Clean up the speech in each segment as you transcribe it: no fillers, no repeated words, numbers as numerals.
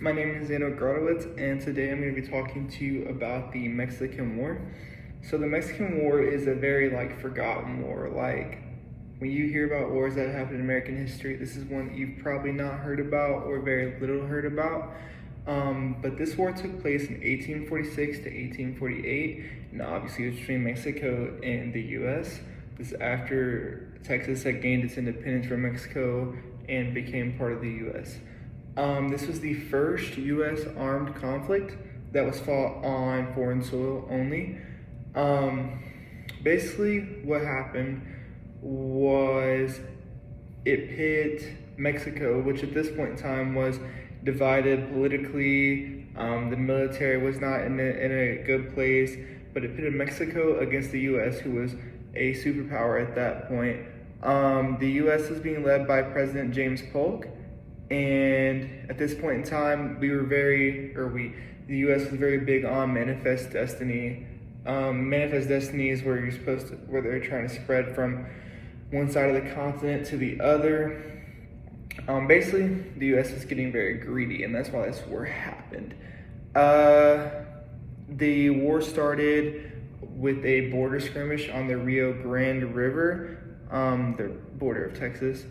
My name is Zeno Grodowitz, and today I'm going to be talking to you about the Mexican War. So the Mexican War is a very forgotten war. When you hear about wars that happened in American history, this is one that you've probably not heard about or very little heard about. But this war took place in 1846 to 1848, and obviously it was between Mexico and the U.S. This is after Texas had gained its independence from Mexico and became part of the U.S. This was the first U.S. armed conflict that was fought on foreign soil only. Basically, what happened was it pit Mexico, which at this point in time was divided politically. The military was not in a good place, but it pitted Mexico against the U.S., who was a superpower at that point. The U.S. was being led by President James Polk. And at this point in time, the U.S. was very big on manifest destiny. Manifest destiny is where where they're trying to spread from one side of the continent to the other. Basically, the U.S. was getting very greedy, and that's why this war happened. The war started with a border skirmish on the Rio Grande River, the border of Texas.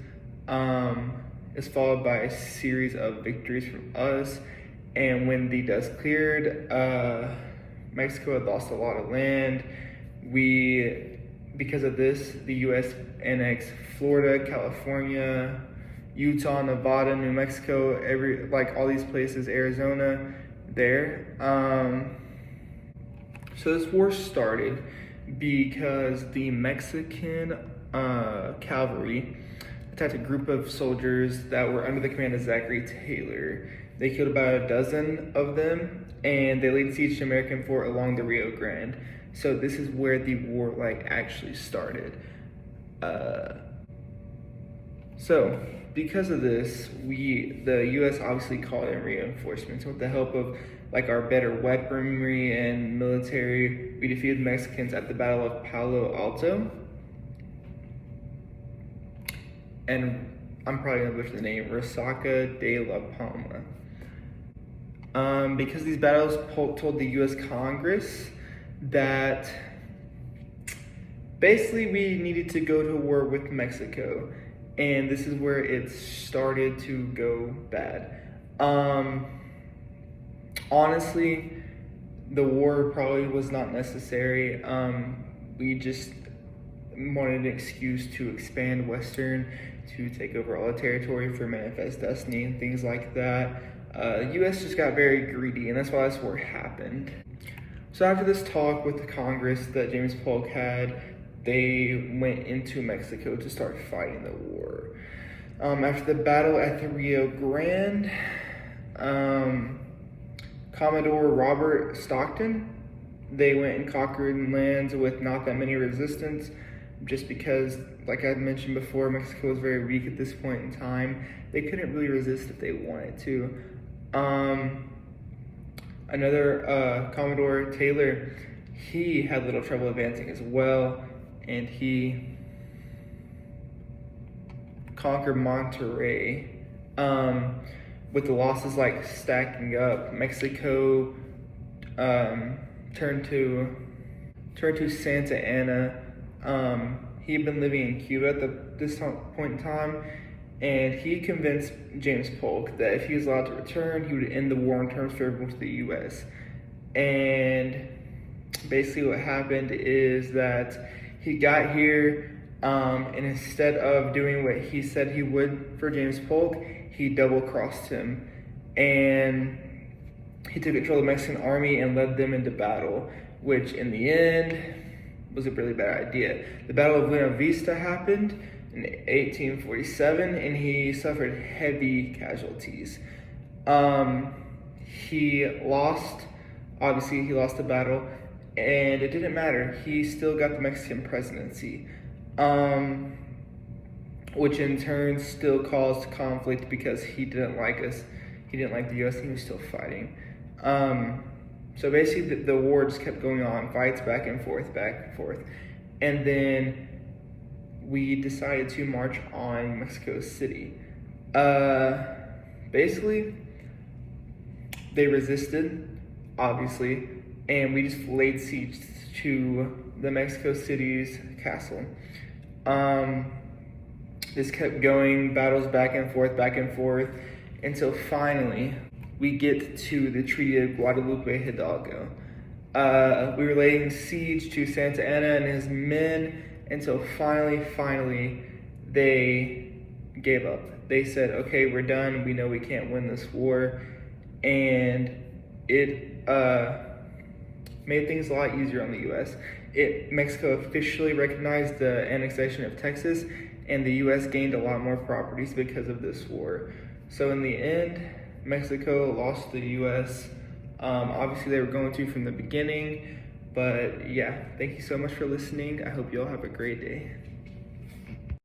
Is followed by a series of victories from us. And when the dust cleared, Mexico had lost a lot of land. Because of this, the U.S. annexed Florida, California, Utah, Nevada, New Mexico, all these places, Arizona, there. So this war started because the Mexican cavalry attacked a group of soldiers that were under the command of Zachary Taylor. They killed about a dozen of them, and they laid siege to American fort along the Rio Grande. So this is where the war actually started. So because of this, the U.S. obviously called in reinforcements. With the help of our better weaponry and military, we defeated the Mexicans at the Battle of Palo Alto. And I'm probably gonna butcher the name, Resaca de la Palma. Because these battles told the U.S. Congress that basically we needed to go to war with Mexico, and this is where it started to go bad. Honestly, the war probably was not necessary. We just wanted an excuse to expand Western, to take over all the territory for manifest destiny and things like that. U.S. just got very greedy, and that's why this war happened. So after this talk with the Congress that James Polk had, they went into Mexico to start fighting the war. After the battle at the Rio Grande, Commodore Robert Stockton, they went and conquered lands with not that many resistance, just because, like I mentioned before, Mexico was very weak at this point in time. They couldn't really resist if they wanted to. Another Commodore Taylor, he had little trouble advancing as well, and he conquered Monterrey. With the losses stacking up, Mexico turned to Santa Anna. He had been living in Cuba at this point in time, and he convinced James Polk that if he was allowed to return, he would end the war on terms favorable to the U.S. And basically what happened is that he got here, and instead of doing what he said he would for James Polk, he double-crossed him, and he took control of the Mexican army and led them into battle, which in the end was a really bad idea. The Battle of Buena Vista happened in 1847, and he suffered heavy casualties. He lost the battle, and it didn't matter. He still got the Mexican presidency, which in turn still caused conflict because he didn't like us. He didn't like the U.S., and he was still fighting. So basically, the war just kept going on, fights back and forth. And then we decided to march on Mexico City. Basically, They resisted, obviously, and we just laid siege to the Mexico City's castle. This kept going, battles back and forth, until finally we get to the Treaty of Guadalupe Hidalgo. We were laying siege to Santa Anna and his men until finally, they gave up. They said, okay, we're done. We know we can't win this war. And it made things a lot easier on the U.S. Mexico officially recognized the annexation of Texas, and the U.S. gained a lot more properties because of this war. So in the end, Mexico lost to the U.S. Obviously, they were going to from the beginning, but yeah, thank you so much for listening. I hope you all have a great day.